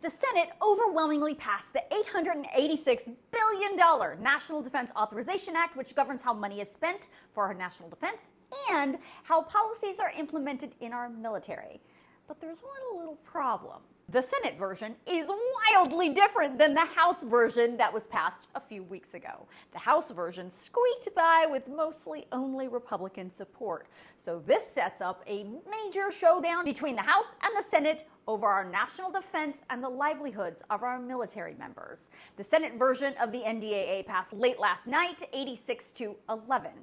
The Senate overwhelmingly passed the $886 billion National Defense Authorization Act, which governs how money is spent for our national defense and how policies are implemented in our military. But there's one little problem. The Senate version is wildly different than the House version that was passed a few weeks ago. The House version squeaked by with mostly only Republican support. So this sets up a major showdown between the House and the Senate over our national defense and the livelihoods of our military members. The Senate version of the NDAA passed late last night, 86-11.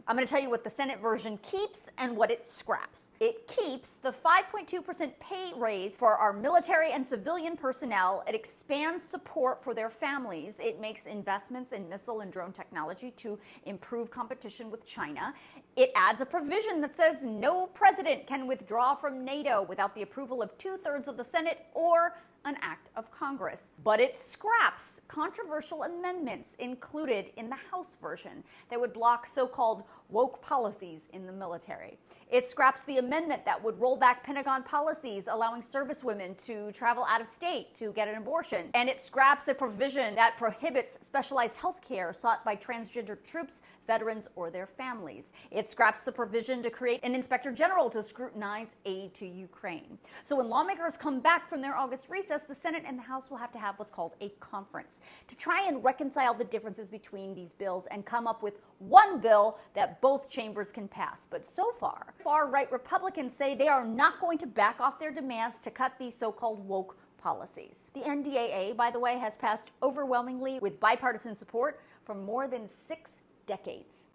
I'm going to tell you what the Senate version keeps and what it scraps. It keeps the 5.2% pay raise for our military and civilian personnel. It expands support for their families. It makes investments in missile and drone technology to improve competition with China. It adds a provision that says no president can withdraw from NATO without the approval of 2/3 of the Senate or an act of Congress. But it scraps controversial amendments included in the House version that would block so-called woke policies in the military. It scraps the amendment that would roll back Pentagon policies allowing servicewomen to travel out of state to get an abortion. And it scraps a provision that prohibits specialized health care sought by transgender troops, veterans, or their families. It scraps the provision to create an inspector general to scrutinize aid to Ukraine. So when lawmakers come back from their August recess, the Senate and the House will have to have what's called a conference to try and reconcile the differences between these bills and come up with one bill that both chambers can pass. But so far-right Republicans say they are not going to back off their demands to cut these so-called woke policies. The NDAA, by the way, has passed overwhelmingly with bipartisan support for more than 6 decades.